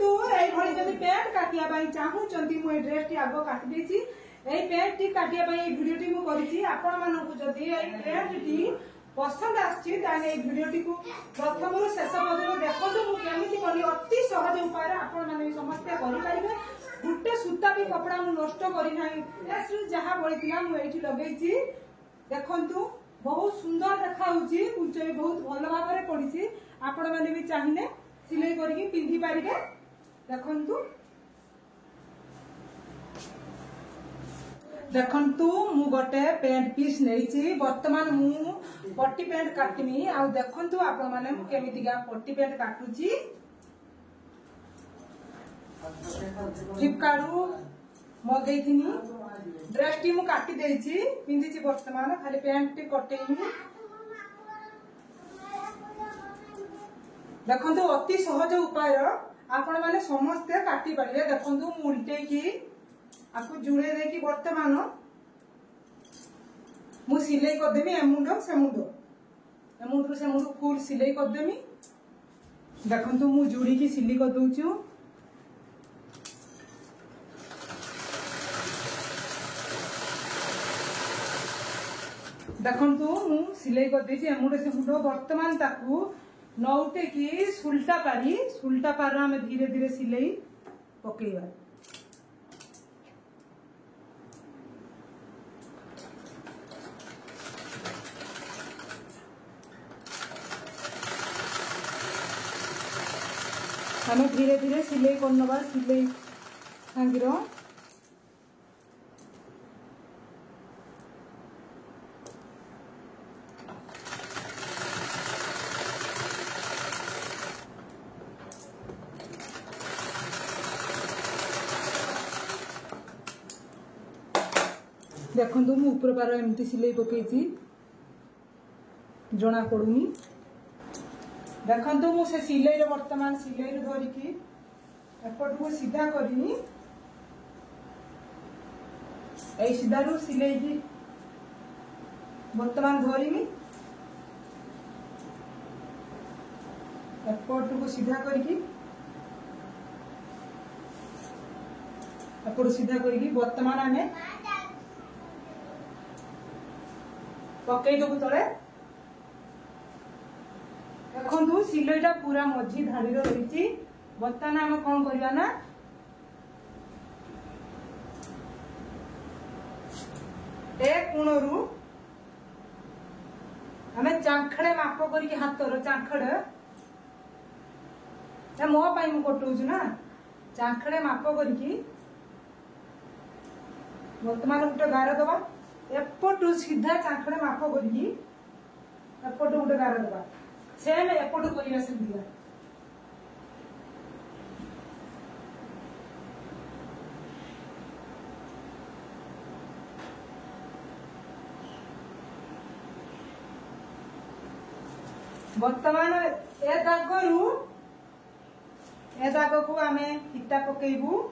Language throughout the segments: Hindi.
देखंतु एई भଳି जदि पेंट काटिया बाई चाहूचंती मु ए ड्रेस टी आगो काटि देछि एई पेंट टी काटिया बाई ए वीडियो टी मु करिछि आपण मानकु जदि एई पेंट टी पसंद आछि ताने एई वीडियो टी को प्रथम रु शेष पर्यंत देखंतु मु केमिति करी अति सहज उपाय रे आपण माने समस्त करि परिबे गुटे सूता भी कपड़ा मु नष्ट करि नाही एसु जहा बळितिला मु एठी लगेछि देखंतु बहुत सुंदर देखाउछि कुंचई बहुत भलो भाबरे पडिछि आपण माने भी चाहिने सिलाई करके पिंधि पारिबे देखंतु देखंतु मु गोटे पेंट पीस नेइछि वर्तमान मु पट्टी पेंट काटमी आ देखंतु आपण माने मु केमितिगा पट्टी पेंट काटुछि फ्लिपकार्ट रु मगैथिनी ड्रेस टी मु काटि देछि पिंधिछि वर्तमान खाली पेंट टी कटेइनी देखंतु अति सहज उपाय आपण माने समस्त काटि पारिबे देखंतु मु उल्टे की आपको जुड़े दे कि वर्तमान मु सिलाई कर देमी एमुंडो से मुंडो फुल सिलाई कर देमी देखंतु मु जुड़ी की सिलाई कर दउछु देखंतु मु सिलाई कर देछि एमुंडो से मुंडो वर्तमान ताकू नौटे की सुल्टा पार में धीरे धीरे सिलाई पकेइबा हमें धीरे धीरे सिलाई करनबा सिलाई सांगिरो देखंतु मु ऊपर पार एमती सिलाई पकेइछि जना पडुनी देखंतु मु से सिलाई रे वर्तमान सिलाई रे धरि की एपट को सीधा करिनी ए सीधा रु सिलाई की वर्तमान धरिनी एपट को सीधा करके एपट सीधा करके वर्तमान आमे पकई दबु तले देखंतु सिलैटा पूरा मझी धाड़ी रही बर्तमान आम कौन करवा ना ए कोणरू आम चाखड़े माप करके हाथर चाखड़े मो पाई मु कटौछु ना चाखड़े माप करके वर्तमान गोटे गार दबा एपटू सीधा चाखड़े माप करके एपटू गोटे गार दबा सेम एपटू करवा सीधा वर्तमान ए दाग को आम इटा पकेबू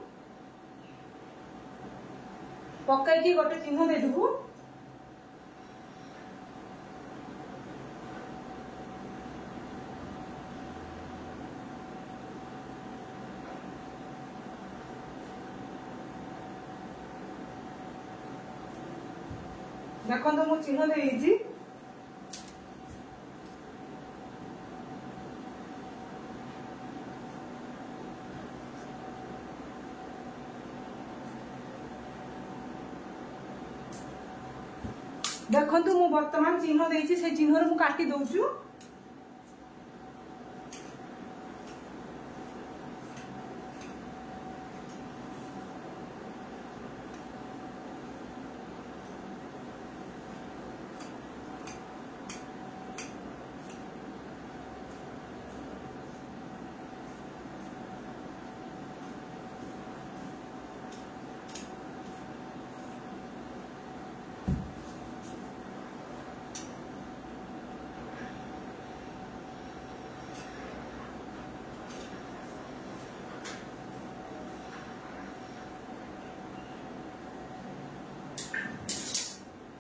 पकईकी गोटे चिन्ह देदेबू देखो मु चिन्ह देइछि देखंतु मु वर्तमान चिन्ह देइछि से चिन्ह रे मु काटी दउछु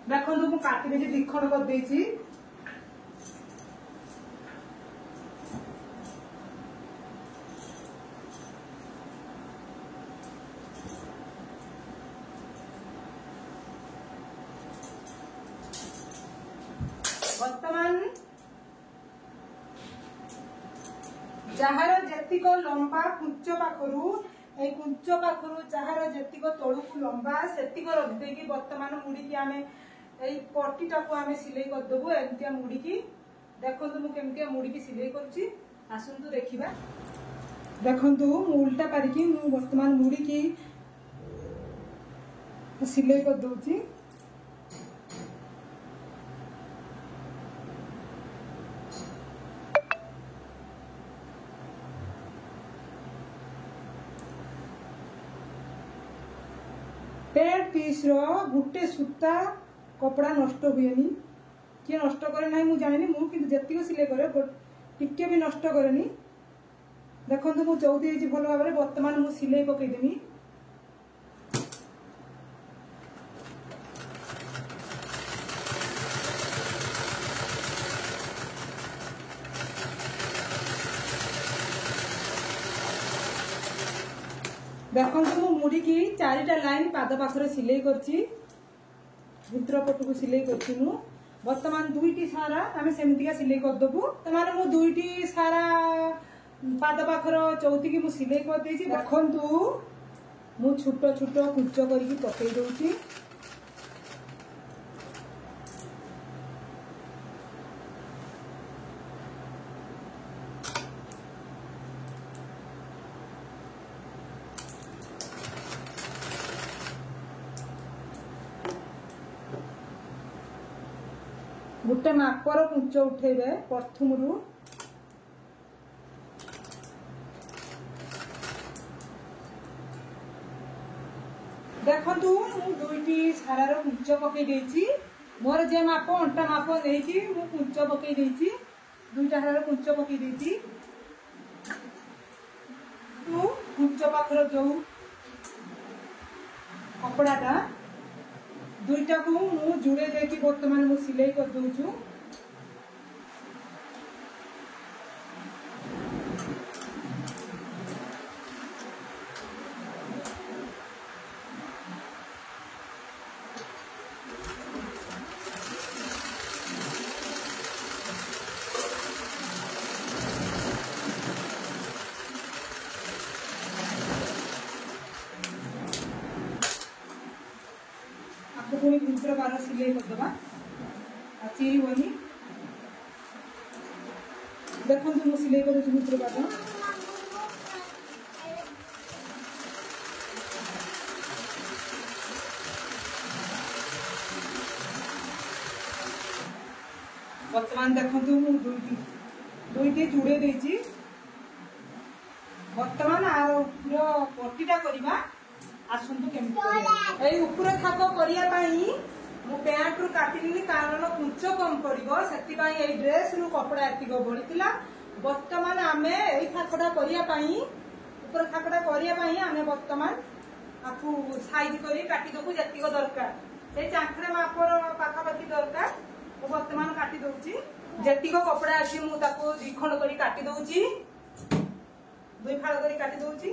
देखो मु काटी दे दिखण कर देछि जार जेतिक लंबा कुंच पाखरु ए कुंच पाखरु जार जेतिक तळुकु लंबा सेतिक रख देकी वर्तमान मुड़ी की आमे ए पट्टीटा को आमे सिलाई कर देबो। एमतिया मुड़ी की देखंतु मु केमतिया मुड़ी की सिलाई करछि आसंतु देखिबा। देखंतु मु उल्टा पारिकी मु वर्तमान मुड़ी की सिलाई कर दउछि। पैंट पीस रो गुटे सूता कपड़ा नष्ट हुएनी किए नष्ट करे ना मु जानी मु कि जेतिक सिलाई करे टिके भी नष्ट करेनी। देखो मु चौथी होइछि भल भाबरे वर्तमान मु सिलाई पकई देनी। देखो मु मुड़ी की चारिटा लाइन पाद पाखरे सिलाई करछि भितर पटू को सिलाई करछि। मु वर्तमान दुईटी सारा आमे सेमतिका सिलाई कर देबु। तमाने मु दुईटी सारा पाद पाखर चौथी की मु सिलाई कर देछि। देखंतु मु छोटो छोटो कुंच करके पकई दउछि। गोटे मापर कुंच उठेबे प्रथम रु देखंतु मु दुईटी सारार कुंच पकई देछि। मोर जे माप अंटा माप देछि मु कुंच पकई देछि। दुईटा सारार कुंच पकई देछि। तू कुंच पाखर जो कपड़ाटा दुईटा को मु जुड़े देकी वर्तमान मु सिलाई कर दउछु। पुणी भितर बार सिलाई करदबा चिरी बनी। देखो मु सिलाई कर भितर बार वर्तमान देखो मु दुईटी जुड़े देछि। वर्तमान आरो पूरा पट्टीटा करिबा आसंतु केमति एई ऊपर थाक करिया पई मु पैंट रु काटिनी कारण कुंच कम पड़िबो सेति पई एई ड्रेस रु कपड़ा एतिको बळितिला। वर्तमान आमे एई थाकडा करिया पई ऊपर थाकडा करिया पई आमे वर्तमान आकु साइज करी काटी दबु जेतिको दरकार से चांखरे मापर पाखा पाखी दरकार मु वर्तमान काटी दउची। जेतिको कपड़ा अछि मु ताको दुई खंड करी काटी दउची। दुई फाळ करी काटी दउची।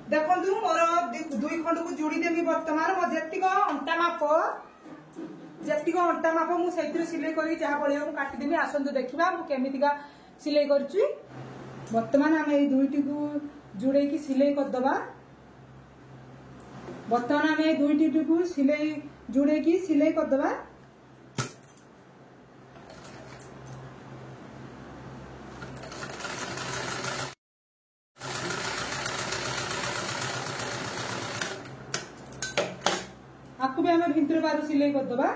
देखो मोर दुई खंड को जोड़ी देवी। वर्तमान मो जेतिक अंटा माप मु सेतिर सिलाई करी जहा पड़िया मु काटी देबी। आसंतु देखिबा मु केमितिका सिलाई करछि। वर्तमान आमे ए दुईटी को जोड़े की सिलाई कर दबा। वर्तमान आमे ए दुईटी को सिलाई जोड़े की सिलाई कर दबा। आपको भी हमें भितर बार सिलाई कर दबा।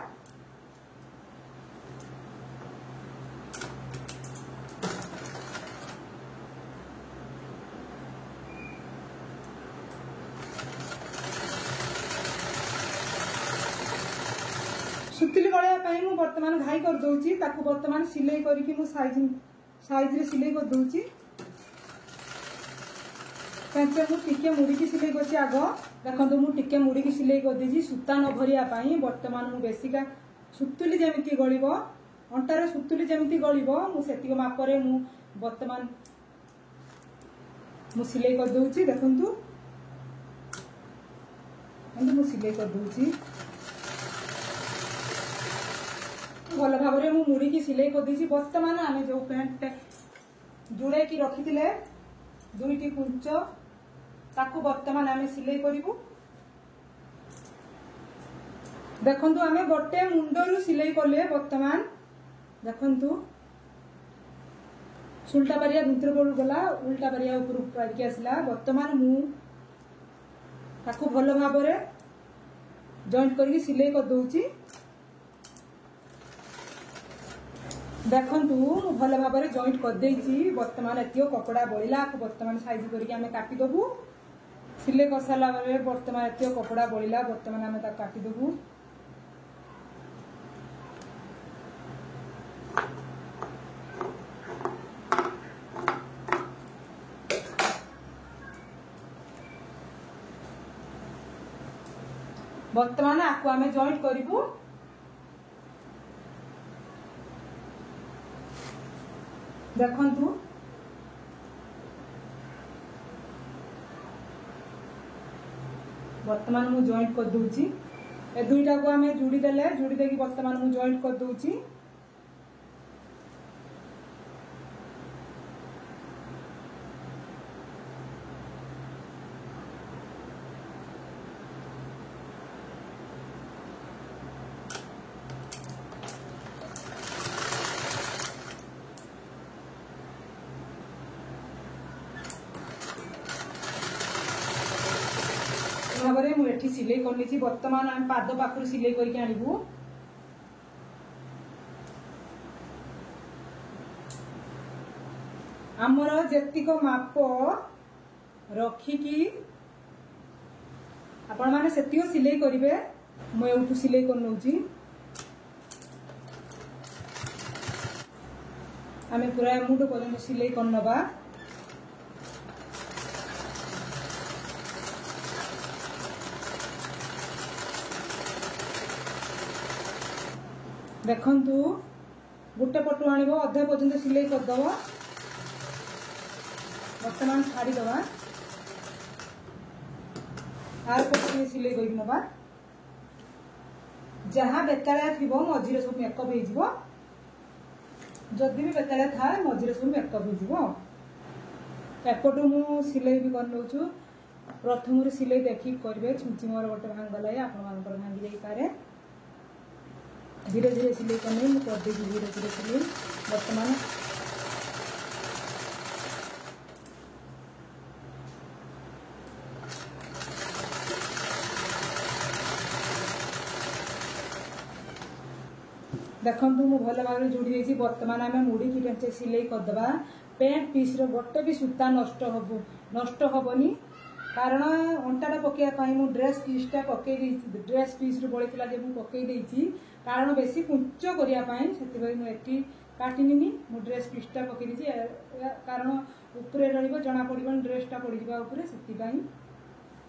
सुतली गलिया पई मु वर्तमान घाई कर दउची। ताकू वर्तमान सिलाई करिकि मु साइज रे सिलाई कर दउची। पेंचर मु टिके मुड़ी की सिलाई करछि। आग देखंतु मु टिके मुड़ी की सिलाई कर देछि सूता न भरिया पई। वर्तमान मु बेसिका सुतुली जेमिति गळिबो अंटारे सुतुली जेमिति गळिबो मु सेतिक मापरे मु वर्तमान मु सिलाई कर दउची। देखंतु मु सिलाई कर दउची। भल भाव में मुड़ी की सिलाई कर दी। बर्तमान आम जो पैंट जोड़े की रखी दुईटी कुंच ताकू बर्तमान आम सिलाई करूँ। देखु आम गोटे मुंडरू सिलाई कले बर्तमान देखु सुल्टा पारिया भितर पड़ गला उल्टा पारिया ऊपर पारिक आसला। बर्तमान मुझे भल भाव जॉइंट करके सिलाई कर दूची। देखु भल भाव जॉइंट कर देची। बर्तमान एतियो कपड़ा बलिला बर्तमान साइज करके आम काटिदेबू। सिलाई कर सारा बर्तमान एतियो कपड़ा बलिला बर्तमान आम काटिदेबू। बर्तमान आपको आम जॉइंट करूँ। देखु बर्तमान मु जॉइंट कर दूची। ए दुईटा को आम जोड़ी देले जोड़ी देकी बर्तमान मु जॉइंट कर दूची। भाव में मुझे सिलाई करनी। बर्तमान आम पाद पाखर सिलाई करके आणबू। आमर जेतिक माप रखिकी आपण माने सेतिक सिलाई करेंगे। मुझे सिलाई कर नौची। आम पूरा मुंड पर्यटन सिलाई कर नवा। देखु गोटे पटु आण अधा पर्यंत सिलाई करदब। बर्तमान छाड़ीद आर पटे सिलाई कर नवा। जहाँ बेतालिया थी मझीरे सब मेकअप हो जदि भी बेतालिया था मझीरे सब मेकअप हो। एपटू मु सिलाई भी कर नौचु। प्रथम सिलाई देखिक करेंगे। छुंची मोर गोटे भांगला आप भांगी जापे। धीरे धीरे सिलाई करनी मुझे कर देगी। धीरे धीरे सिलाई बर्तमान देखु मु भल भाव जोड़ी देती। बर्तमान आम मुड़ी की ढांचे सिलाई करदे। पैंट पीस गोटे भी सूता नष्ट हेनी कारण अंटाटा पकड़ाई मु ड्रेस पीसटा पकई ड्रेस पीस बड़ी पकई देती कारण बेसी कुंच करने से काटिनी मु ड्रेस पीसटा पकई दी कारण उपरे जना पड़ ड्रेसटा पड़ जाए से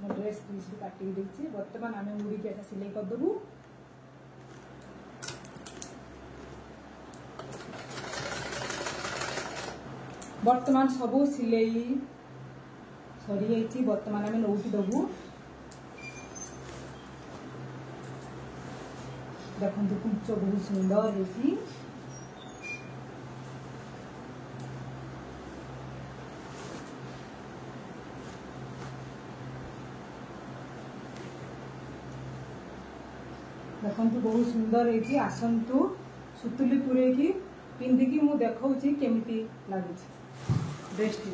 मु ड्रेस पीस भी काटिक देती। बर्तमान आम मुड़ी की सिलाई करदेबू। बर्तमान सबू सिलाई सरी जाइए। बर्तमान आम नौटी देबू। देखु कुंच बहुत सुंदर है। देखु बहुत सुंदर है। आसतु सुतुली पूरे की पिंधिकी मु देखा केमिति लगुच ड्रेस टी।